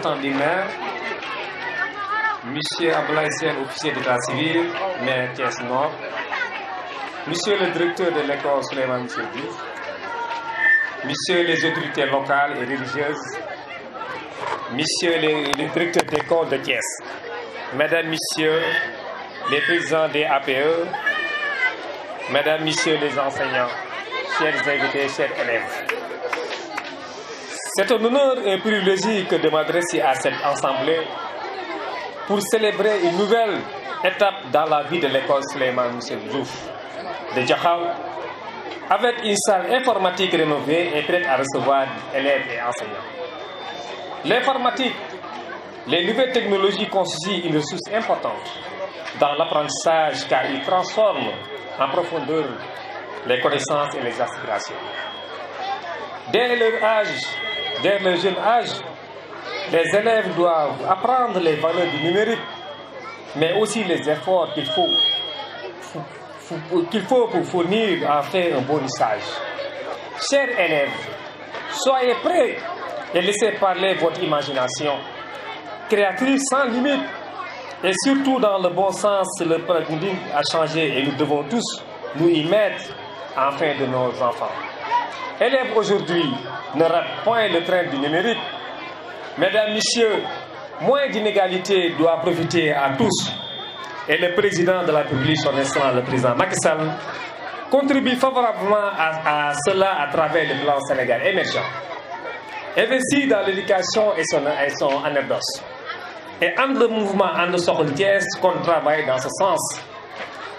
représentant du maire, Monsieur Abdoulaye Sène, officier d'état civil, maire Thiès Nord, Monsieur le directeur de l'école Souleymane Michel Diouf, Messieurs les autorités locales et religieuses, Messieurs les directeurs d'école de Thiès, Mesdames, Messieurs les présidents des APE, Mesdames, Messieurs les enseignants, chers invités, chers élèves. C'est un honneur et un privilège de m'adresser à cette assemblée pour célébrer une nouvelle étape dans la vie de l'école Souleymane Michel Diouf de Diakhao, avec une salle informatique rénovée et prête à recevoir élèves et enseignants. L'informatique, les nouvelles technologies constituent une ressource importante dans l'apprentissage car ils transforment en profondeur les connaissances et les aspirations. Dès leur jeune âge, les élèves doivent apprendre les valeurs du numérique, mais aussi les efforts qu'il faut pour fournir en faire un bon usage. Chers élèves, soyez prêts et laissez parler votre imagination, créatrice sans limite, et surtout dans le bon sens, le paradigme a changé et nous devons tous nous y mettre en fin de nos enfants. Élèves aujourd'hui, ne ratent point le train du numérique. Mesdames, Messieurs, moins d'inégalités doit profiter à tous. Et le président de la République, son excellence, le président Macky Sall, contribue favorablement à cela à travers le plan Sénégal émergent. Investi dans l'éducation et son anecdote. Et entre le mouvement Ande Soxla Thiès qu'on travaille dans ce sens,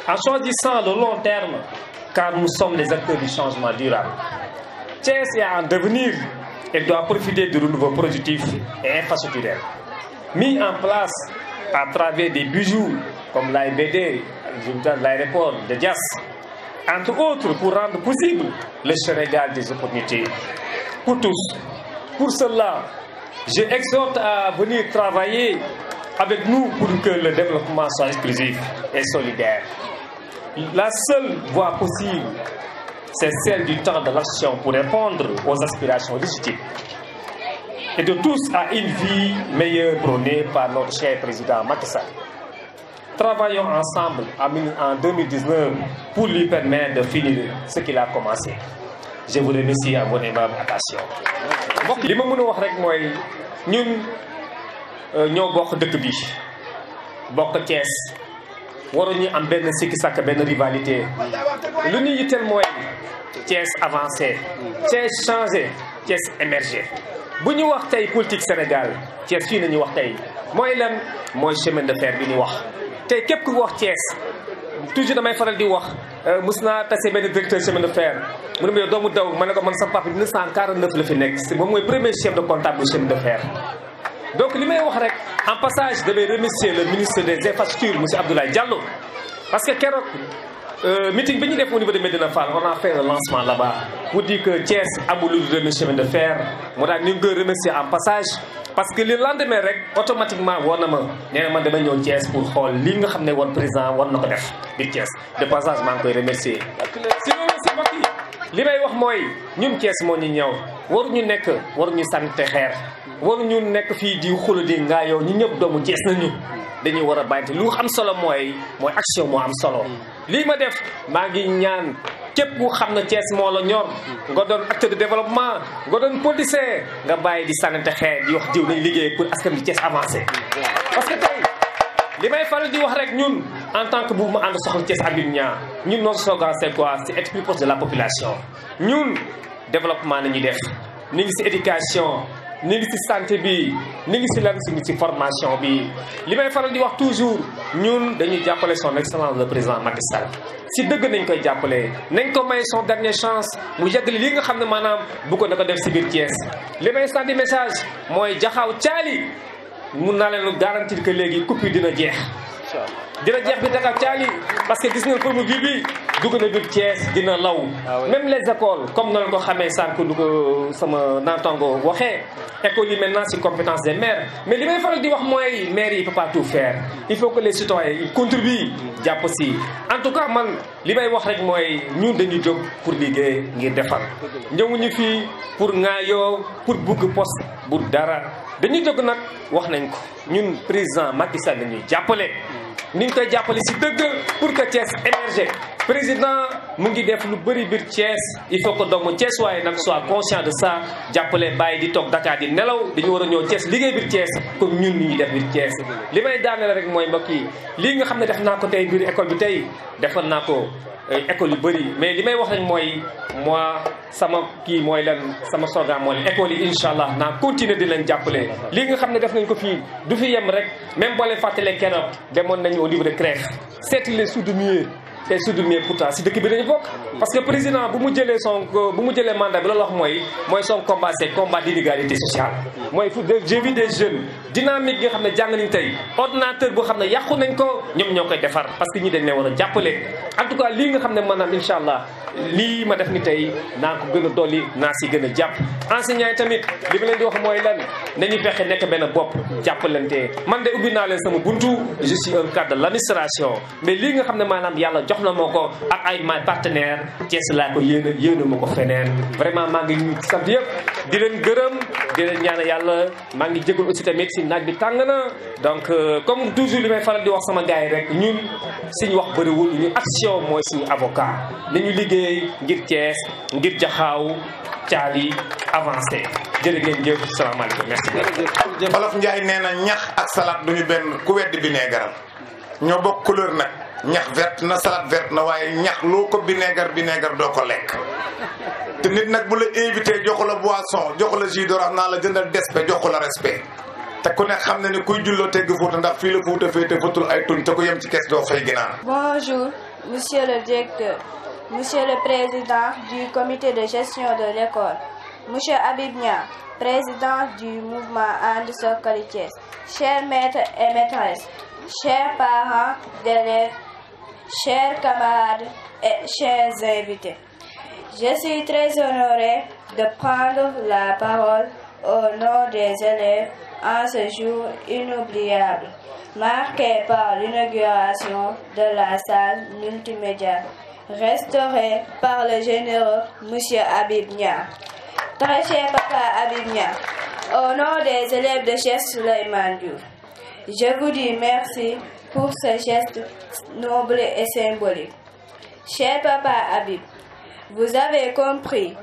en choisissant le long terme, car nous sommes les acteurs du changement durable. Thiès est en devenir, elle doit profiter du renouveau productif et infrastructurel, mis en place à travers des bijoux comme l'AIBD, l'aéroport de Diass, entre autres pour rendre possible le Sénégal des opportunités pour tous. Pour cela, je exhorte à venir travailler avec nous pour que le développement soit inclusif et solidaire. La seule voie possible, c'est celle du temps de l'action pour répondre aux aspirations légitimes et de tous à une vie meilleure prônée par notre cher président Macky Sall. Travaillons ensemble en 2019 pour lui permettre de finir ce qu'il a commencé. Je vous remercie à votre aimable attention. li ma mën a wax rek mooy ñun ñoo bokk dëkk bi bokk Thiès waruñu am benn sikki sàkk benn rivalité lu ñu yitteel mooy Thiès avancé, Thiès changé, Thiès émergé. bu ñu wax tey politique Sénégal Thiès fii nañu wax tey mooy lan mooy chemin de fer bi ñu wax tey képp ku wax Thiès toujours damay faral di wax mës naa tase benn directeur chemin de fer mu ne ma yow doomu daw ma ne ko man sama papa 1949 la fi nekk moom mooy premier chef de comptable du chemin de fer. donc li may wax rek en passage damay remercier le ministre des infrastructures monsieur Abdoulaye Diallo parce que keroog meeting bi ñu def au niveau de Médina Fall on a fait un lancement là-bas pour dire que Thiès amul lu dul chemin de fer moo tax ñu ngi koy remercier en passage. parce que le lendemain rek automatiquement war na ma nee na man dama ñëw Thiès pour xool li nga xam ne woon président war na ko def biir Thiès de passage maa ngi koy remercier. si loolu si mbokk yi li may wax mooy ñun Thiès moo ñu ñëw waruñu sànte xeer waruñu nekk fii di xula di ngaa yow ñu ñëpp doomu Thiès nañu dañuy war a bàyyante lu am solo mooy action moo am solo. lii ma def maa ngi ñaan képp ku xam ne Thiès moo la ñor nga doon acteur de développement nga doon politicien nga bàyyi di sànnante xeer di wax jiw nañ liggéey pour askan bi Thiès avancé. parce que tey li may faral di wax rek ñun en tant que mouvement Ande Soxla Thiès Habib Niang ñun notre slogan c'est quoi? C'est être plus proche de la population. ñun développement nañuy def ñu ngi ci éducation ñu ngi ci santé bi ñu ngi ci lan ci formation bi li may faral di wax toujours ñun dañuy jàppale son excellence le président Macky Sall si dëgg nañ koy jàppale nañ ko may son dernière chance mu yàggali li nga xam ne maanaam bëggoon na ko def ci biir Thiès. li may sànni message mooy Diakhao Thiali mun naa leen garantir que léegi coupure dina jeex. dina jeex bi Diakhao Thiali parce que gis ngeen Promoville bi dugg na biir Thiès dina law même les écoles comme na la ko xamee sànq du ko sama naataango waxee écoles yi maintenant c'est compétence des maires mais li may faral di wax mooy maires yi il peut pas tout faire il faut que les citoyens ils contribuent jàpp si en tout cas man li may wax rek mooy ñun dañuy jóg pour liggéey ngir defar ñëwuñu fii pour ŋaayoo pour bugg poste bu dara dañuy jóg nag wax nañ ko ñun président Macky Sall dañuy jàppale ni ñu koy jàppale si dëgg pour que Thiès émerge président mu ngi def lu bëri biir Thiès il faut que doomu Thiès waaye nag soit conscient de ça jàppale bàyyi di toog Dakar di nelaw dañu war a ñëw Thiès liggéey biir Thiès comme ñun ni ñuy def biir Thiès li may daaneel rek mooy mbokk yi lii nga xam ne def naa ko tey biir école bi tey defal naa ko école yu bëri mais li may wax rek mooy moi sama kii mooy lan sama slogan mooy école yi incha allah naa continuer di leen jàppale lii nga xam ne def nañ ko fii du fi yem rek même boo leen fàttalee keroog demoon nañu au niveau de crèche seeti les soudemiers te soudemiers pourtant si dëkk bi dañu bokk parce que président bu mu jëlee mandat bi loolu wax mooy son combat c'est combat d'inégalité sociale mooy fu j'ai vu des jeunes dynamique nga xam ne jàng nañ tey ordinateur boo xam ne yàqu nañ ko ñoom ñoo koy defar parce que ñi dañ ne war a jàppale en tout cas lii nga xam ne maanaam incha allah lii ma def ni tey naa ko gën a dolli naa si gën a jàpp enseignants yi tamit li ma leen di wax mooy lan nañu fexe nekk benn bopp jàppalante man de ubbi naa leen sama buntu je suis un cadre de l'administration mais lii nga xam ne maanaam yàlla jox na ma ko ak ay ma partenaire Thiès laa ko yéena ma ko feneen vraiment maa ngi sant yëpp di leen gërëm di leen ñaan yàlla maa ngi jégalu aussi tamit si naaj bi tàng na donc comme toujours li may faral di wax sama gars yi rek ñun suñu wax bëriwul ñu action mooy suñu avocat nañu liggéey ngir Thiès ngir Jaxaaw Thiali avancé jërë ngeen jëf salaamaaleykum merci. Wolof Njaay nee na ñax ak salade duñu benn ku weddi vinaigre ñoo bokk couleur nag ñax verte na salade verte na waaye ñax loo ko vinaigre doo ko lekk te nit nag bu la invité joxu la boisson joxu la jus d'orange naa la jëndal despe joxu la respect te ku ne xam ne ni kuy julloo tegg Fuuta ndax fii la Fuuta féete futul ay tuñ te ku yem ci kees doo fay ginaar. Bonjour, monsieur le directeur, monsieur le président du comité de gestion de l'école, monsieur Habib Niang, président du mouvement And Suxali Thiès, chers maîtres et maîtresses, chers parents d'élèves, chers camarades et chers invités. Je suis très honorée de prendre la parole au nom des élèves en ce jour inoubliable, marqué par l'inauguration de la salle multimédia, restaurée par le généreux monsieur Habib Niang. Très cher papa Habib Niang, au nom des élèves de Cheikh Souleymane Diouf, je vous dis merci pour ce geste noble et symbolique. Cher papa Habib, vous avez compris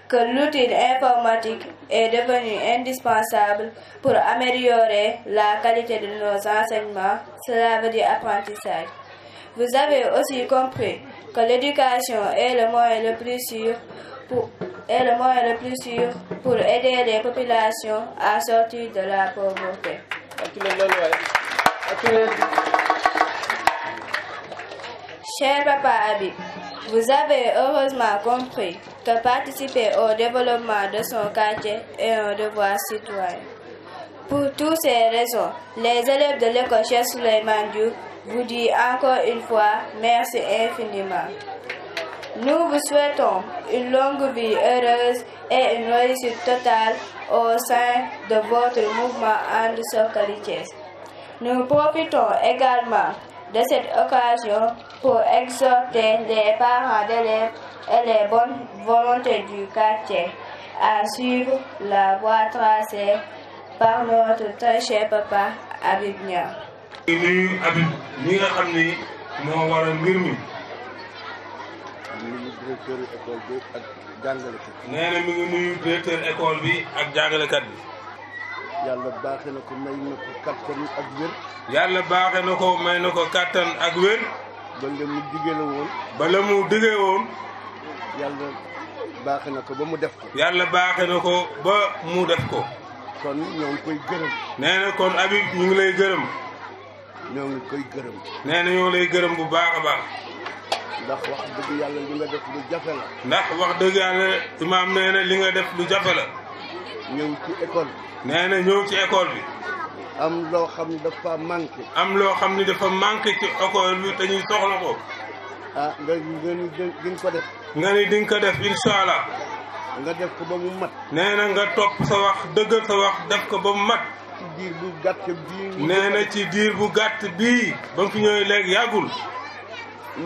que l'outil informatique est devenu indispensable pour améliorer la qualité de nos enseignements, cela veut dire apprentissage. Vous avez aussi compris que l'éducation est le moyen le plus sûr pour aider les populations à sortir de la pauvreté. Cher papa Habib, vous avez heureusement compris que participer au développement de son quartier est un devoir citoyen. Pour toutes ces raisons, les élèves de l'école Cheikh Souleymane Diouf vous disent encore une fois merci infiniment. Nous vous souhaitons une longue vie heureuse et une réussite totale au sein de votre mouvement And Suxali Thiès. Nous profitons également de cette occasion pour exhorter les parents d'élèves et les bonnes volontés du quartier à suivre la voie tracée par notre très cher papa Habib Niang. di nuyu Habib ñi nga xam ni moo waral mbir mi. nee na mi ngi nuyu directeur école bi ak jàngalekat bi. yàlla baaxee na ko may na ko kattan ak wér. yàlla baaxee na ko may na ko kattan ak wér. ba la mu diggee la woon. ba la mu diggee woon. yàlla baaxee na ko ba mu def ko. yàlla baaxee na ko ba mu def ko. kon ñoo ngi koy gërëm. nee na kon Habib ñu ngi lay gërëm. ñoo ngi koy gërëm. nee na ñoo lay gërëm bu baax a baax. ndax wax dëgg yàlla li nga def lu jafe la. ndax wax dëgg yàlla imaam nee na li nga def lu jafe la. ñëw ci école. nee na ñëw ci école bi. am loo xam ni dafa manqué. am loo xam ni dafa manqué ci école bi te ñuy soxla ko. ah nga ni di nga ko def. nga ni di nga ko def incha allah. nga def ko ba mu mat. nee na nga topp sa wax dëggal sa wax def ko ba mu mat. ci diir bu gàtt bii. nee na ci diir bu gàtt bii ba mu fi ñëwee léegi yàggul.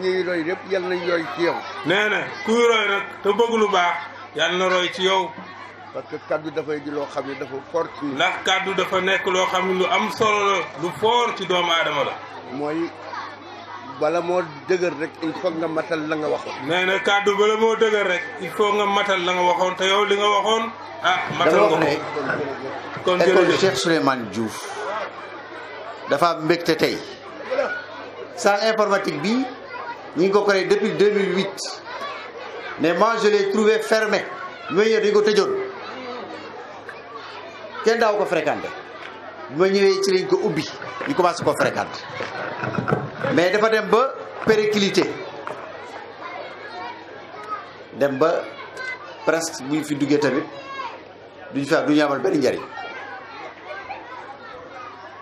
ñuy roy lépp yal nañ roy ci yow. nee na kuy roy nag te bëgg lu baax yal na roy ci yow. parce que kaddu dafay di loo xam ne dafa fort ci. ndax kaddu dafa nekk loo xam ne lu am solo la lu fort ci doomu aadama la. mooy bala moo dëgër rek il faut nga matal la nga waxoon. nee na kaddu bala moo dëgër rek il faut nga matal la nga waxoon te yow li nga waxoon matal nga ko. kon école Cheikh Souleymane Diouf dafa am mbégte tey salle informatique bi ñu ngi ko créé depuis 2008 mais moi je l'ai trouvé fermé bi ma ñëwee dañu ko tëjoon kenn daaw ko fréquenté bi ma ñëwee ci lañ ko ubbi ñu commencé ko fréquenté mais dafa dem ba périclité dem ba presque bu ñu fi duggee tamit duñu amal benn njariñ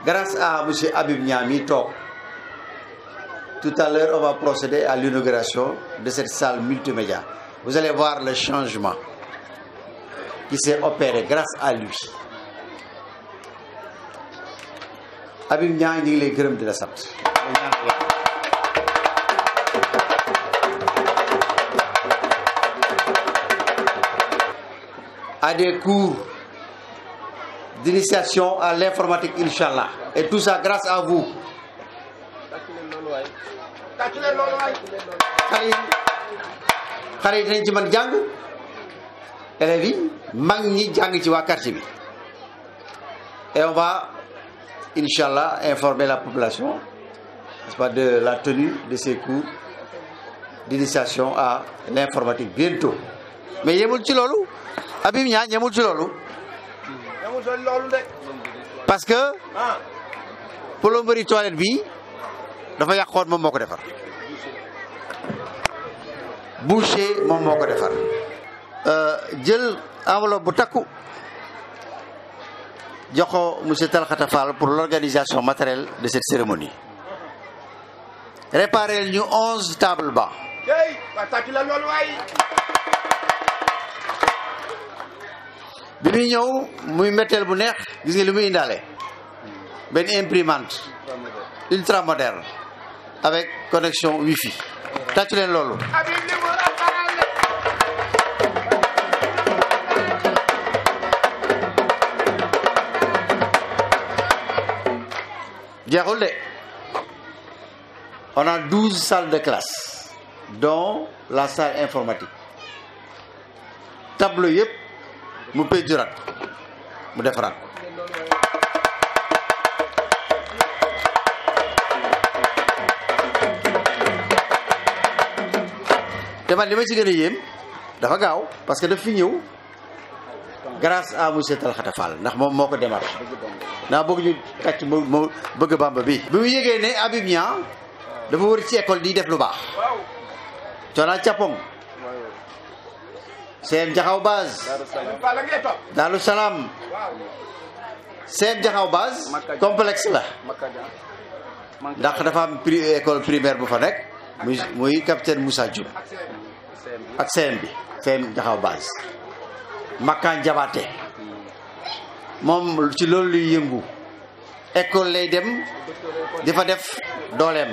grâce à monsieur Habib Niang mi toog tout à l'heure on va procéder à l'inauguration de cette salle multimédia. Vous allez voir le changement qui s'est opéré grâce à lui. Habib Niang ñu ngi lay gërëm di la sant. À des cours d'initiation à l'informatique, Inch'Allah. Et tout ça grâce à vous. xale yi dinañ ci mën jàng élèves yi mag ñi jàng ci waa quartier bi et on va Inch'Allah informer la population, n'est-ce pas, de la tenue de ces cours d'initiation à l'informatique bientôt. Mais yemul ci loolu Habib Niang yemul ci loolu parce que plomberie toilette bi dafa yàqoon moom moo ko defar boucher moom moo ko defar jël enveloppe bu takku jox ko monsieur Talkhata Fall pour l'organisation matérielle de cette cérémonie. Réparer ñu 11 tables bancs. bi muy ñëw muy metteel bu neex gis nga li muy indaale benn imprimante ultra moderne avec connexion wifi tàccu leen loolu. jeexul de on a 12 salles de classe dont la salle informatique tableau yëpp mu peinturaat mu defaraat te man li ma ci gën a yéem dafa gaaw parce que daf fi ñëw grâce à monsieur Talkhata Fall ndax moom moo ko démarché naa bëgg ñu kàcc moo bëgg Bamba bi mu yégee ne Habib Niang dafa wër ci école di def lu baax coonaa Capong CM Jaxaw base Daaru Salaam CM Jaxaw base complexe la ndax dafa am école primaire bu fa nekk muy capitaine Moussa Diop ak CM bi CM Jaxaw base Makkaan Jabaate moom ci loolu luy yëngu école lay dem di fa def dooleem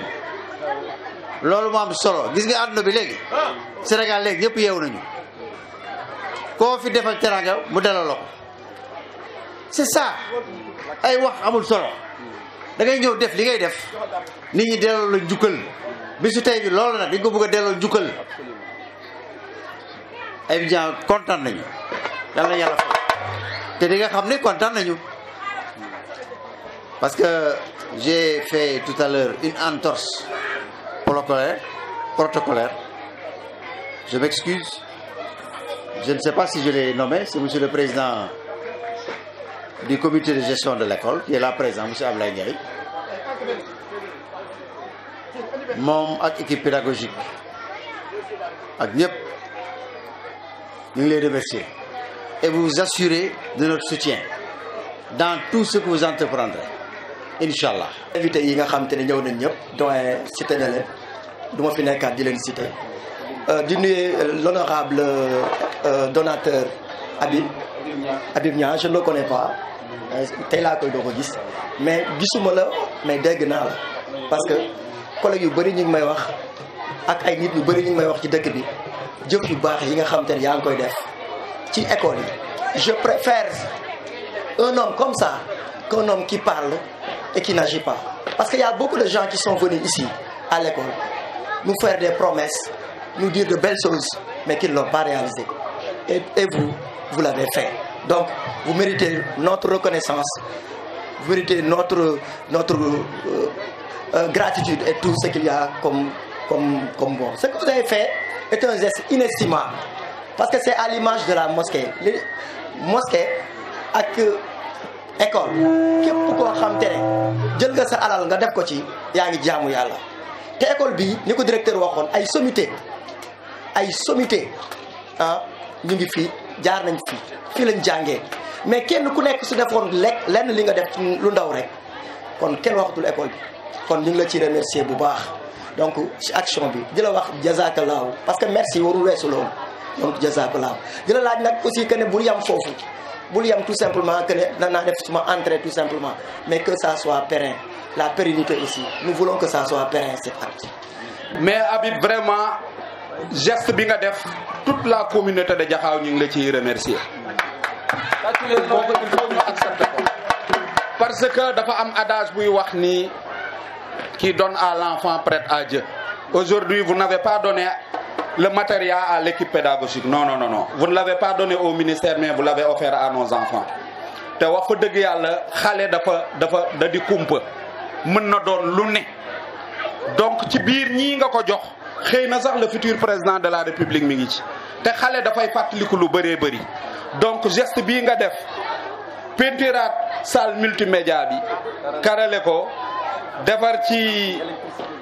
loolu moo am solo gis nga àdduna bi léegi Sénégal léegi ñëpp yeewu nañu koo fi defal teranga mu delloo la ko c'est ça ay wax amul solo da ngay ñëw def li ngay def nit ñi delloo la njukkal bisu tey bi loolu nag dañ ko bëgg a delloo njukkal ay bien kontaan nañu yàlla yàlla fa te di nga xam ne kontaan nañu parce que j'ai fait tout à l'heure une entorse protocolaire. Je m'excuse. Je ne sais pas si je l'ai nommé. C'est monsieur le président du comité de gestion de l'école qui est là présent, monsieur Ablaye Ndiaye. Moom ak équipe pédagogique ak ñëpp ñu ngi lay remercier et vous assurer de notre soutien dans tout ce que vous entreprendrez. Inch'Allah. Invité yi nga xam te ne ñëw nañ ñëpp doyen cité na leen du ma fi nekkaat di leen citer di nuyu l'honorable donateur Habib Niang je ne le connais pas tey laa koy doog a gis mais gisuma la mais dégg naa la parce que collègues yu bëri ñu ngi may wax ak ay nit yu bëri ñu ngi may wax ci dëkk bi jëf yu baax yi nga xam te ne yaa ngi koy def ci école yi. Je préfère un homme comme ça qu'un homme qui parle et qui n'agit pas. Parce qu'il y a beaucoup de gens qui sont venus ici à l'école nous faire des promesses, nous dire de belles choses, mais qui ne l'ont pas réalisées. Et vous l'avez fait. Donc, vous méritez notre reconnaissance, vous méritez notre gratitude et tout ce qu'il y a comme bon. Ce que vous avez fait est un geste inestimable. Parce que c'est à l'image de la mosquée. Les mosquées ak école képp koo xam te ne jël nga sa alal nga def ko ci yaa ngi jaamu yàlla te école bi ni ko directeur waxoon ay sommité ñu ngi fii jaar nañ fii lañ jàngee mais kenn ku nekk su defoon lenn li nga def lu ndaw rek kon kenn waxatul école bi kon ñu ngi la ci remercier bu baax donc ci action bi di la wax jazakallahu parce que merci warul weesu loolu donc jazakallahu di la laaj nag aussi que ne bul yam foofu bul yam tout simplement que ne danaa def suma entrée tout simplement mais que ça soit périn la pérennité aussi nous voulons que ça soit périn cet acte. Mais Habib vraiment geste bi nga def toute la communauté de Diakhao ñu ngi la ciy remercier boobu il faut ñu accepter ko parce que dafa am adage buy wax ni qui donne à l'enfant prête à Dieu. Aujourd'hui vous n'avez pas donné le matériel à l'équipe pédagogique non. Vous ne l'avez pas donné au ministère mais vous l'avez offert à nos enfants. te wax fa dëgg yàlla xale da di kumpa mën na doon lu ne donc ci biir ñii nga ko jox xëy na sax le futur président de la république mi ngi ci te xale dafay fàttaliku lu bëree bëri donc geste bii nga def peintiraat salle multimédia bi karale ko defar ci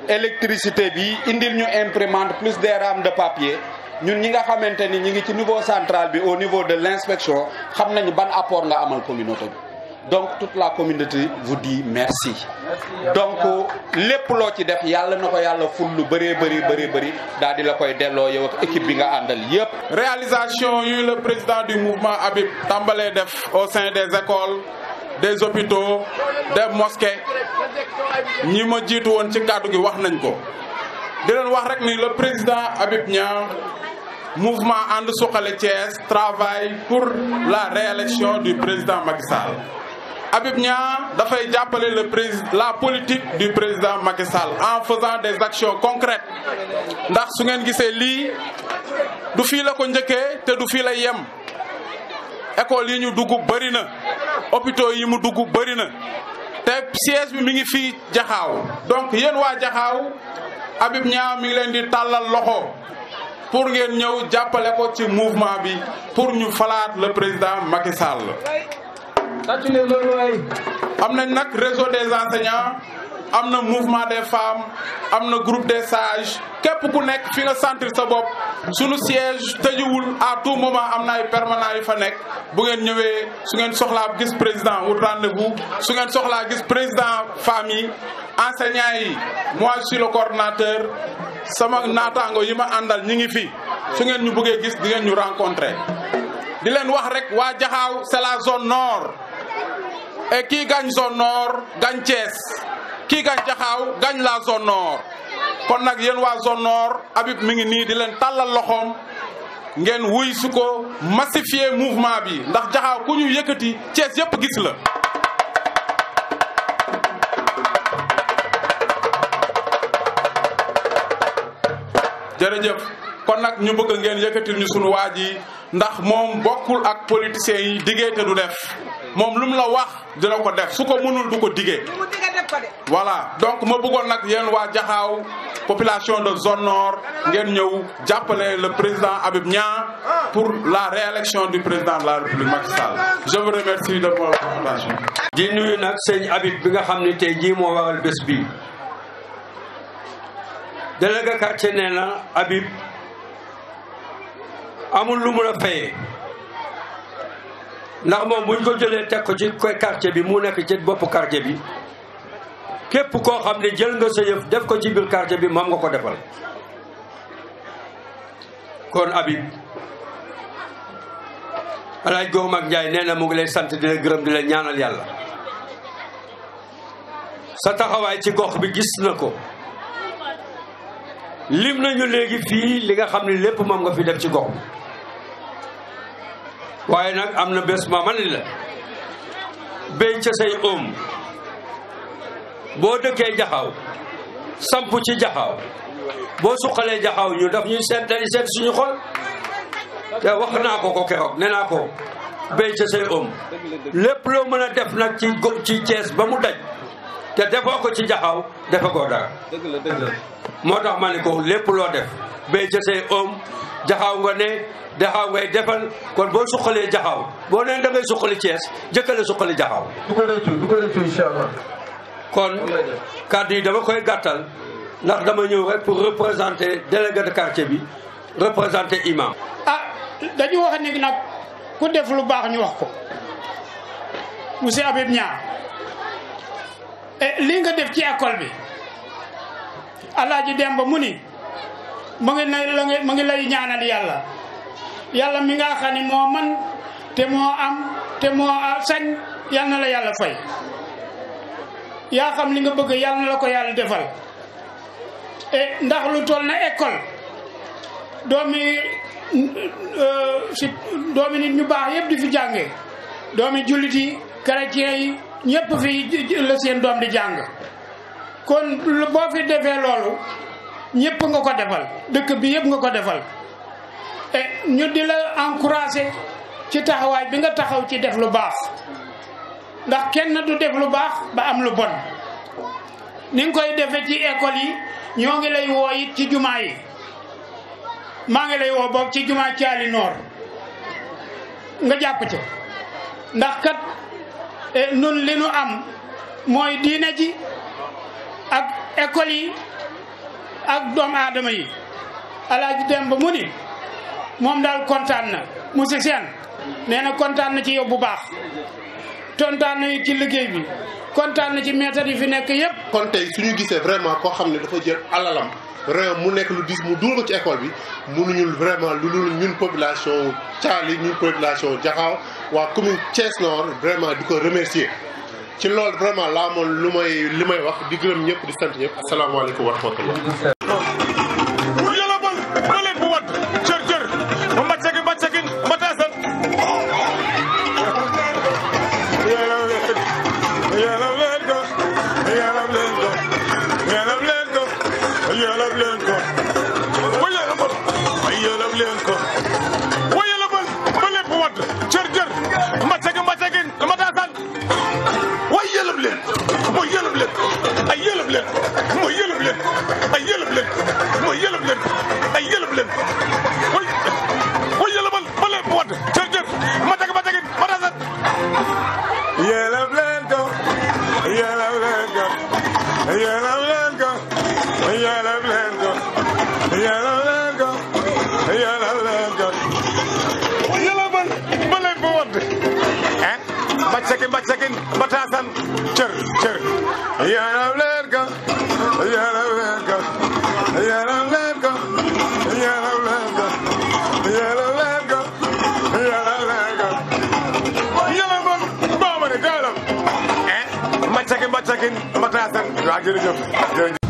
électricité bi indil ñu imprimante plus des rames de papier ñun ñi nga xamante ni ñi ngi ci niveau central bi au niveau de l'inspection xam nañu ban apport nga amal communauté bi donc toute la communauté vous dit merci donc lépp loo ci def yàlla na ko yàlla ful lu bëree bëri daal di la koy delloo yow ak équipe bi nga àndal yépp réalisation yu le président du mouvement Habib tàmbalee def au sein des écoles des hôpitaux des mosquées ñi ma jiitu woon ci kàddu gi wax nañ ko di leen wax rek ni le président Habib Niang mouvement And Suxali Thiès travaille pour la réélection du président Macky Sall. Habib Niang dafay jàppale la politique du président Macky Sall en faisant des actions concrètes ndax su ngeen gisee lii du fii la ko njëkkee te du fii la yem école yi ñu dugg bëri na hôpitaux yi mu dugg bëri na te siège bi mi ngi fii Jaxaaw donc yéen waa Jaxaaw Habib Niang mi ngi leen di tàllal loxo pour ngeen ñëw jàppale ko ci mouvement bi pour ñu falaat le président Macky Sall. am nañ nag réseau des enseignants am na mouvement des femmes am na groupe des sages képp ku nekk fi nga sentir sa bopp sunu siège tëjuwul à tout moment am na ay permanents yu fa nekk bu ngeen ñëwee su ngeen soxlaa gis président wut rendez-vous su ngeen soxlaa gis président famille enseignants yi moi je suis le coordonnateur sama naataango yi ma àndal ñi ngi fi su ngeen ñu bëggee gis di ngeen ñu rencontrer di leen wax rek waa Jaxaaw c'est la zone nord et qui gagne zone nord gagne Thiès qui gagne Jaxaaw gagne la zone nord kon nag yéen waa zone nord Habib mi ngi nii di leen tàllal loxoom ngeen wuy su ko massifier mouvement bi ndax Jaxaaw ku ñu yëkkati Thiès yépp gis la jërëjëf kon nag ñu bëgg ngeen yëkkatil ñu sunu waa ji ndax moom bokkul ak politiciens yi diggee te du def moom lu mu la wax dina ko def su ko mënul du ko diggee voilà donc ma bëggoon nag yéen waa Jaxaaw population de zone nord ngeen ñëw jàppale le président Habib Niang pour la réélection du président de la République Macky Sall je vous remercie de votre attention. di nuyu nag sëñ Habib bi nga xam ne tey jii moo waral bés bi délégué quartier nee na Habib amul lu mun a fayee ndax moom buñ ko jëlee teg ko ci koy quartier bi mu nekk ci boppu quartier bi képp koo xam ne jël nga sa yëf def ko ci biir quartier bi moom nga ko defal. kon Habib alaaj Goom ak Njaay nee na mu ngi lay sant di la gërëm di la ñaanal yàlla. sa taxawaay ci gox bi gis na ko lim nañu léegi fii li nga xam ne lépp moom nga fi def ci gox bi waaye nag am na bés ma ni la béy ca say boo dëkkee jaxaw samp ci jaxaw boo suqalee jaxaw ñu daf ñuy seet dañuy seet suñu xol te wax naa ko keroog nee naa ko béy ca say lépp loo mën a def nag ci Thiès ba mu daj te defoo ko ci jaxaw defe koo dara moo tax ma ne ko lépp loo def béy ca say jaxaw nga ne jaxaw ngay defal kon boo suqalee jaxaw boo neen da ngay suqali Thiès jëkkale suqali jaxaw du ko réccu inchallah. kon kàddu yi dama koy gàttal ndax dama ñëw rek pour représenter délégué de quartier bi représenter imam. dañu wax ni nag ku def lu baax ñu wax ko monsieur Habib Niang li nga def ci école bi Alaaji Demba mu ni mu ngi lay ñaanal yàlla mi nga xam ni moo man te moo am te moo sañ yal na la yàlla fay yaa xam li nga bëgg yal na la ko yàlla defal ndax lu toll na école doomi nit ñu baax yëpp di fi jànge doomi jullit yi chrétien yi ñëpp fi la seen doom di jàng kon boo fi defee loolu ñëpp nga ko defal dëkk bi yëpp nga ko defal ñu di la encouragé ci taxawaay bi nga taxaw ci def lu baax ndax kenn du def lu baax ba am lu bon ni nga koy defee ci école yi ñoo ngi lay woo it ci jumaa yi maa ngi lay woo boog ci jumaa Thiali Nord nga jàpp ci ndax kat nun li nu am mooy diine ji ak école yi ak doomu aadama yi Alaaji Demba mu ni moom daal kontaan na monsieur Sène nee na kontaan na ci yow bu baax kontaan na ci liggéey bi kontaan na ci maître yi fi nekk yépp kon tey suñu gisee vraiment koo xam ne dafa jël alalam vraiment mu nekk lu dis mu dugal ko ci école bi mënuñu vraiment lu ñun population Thiali ñun population Jaxaaw waa commune Thiès Nord vraiment di ko remercier ci loolu vraiment laa moon li may wax di gërëm ñëpp di sant ñëpp asalaamaaleykum wa rahmatullah Bacakin batasan cer ya lerga bacakin batasan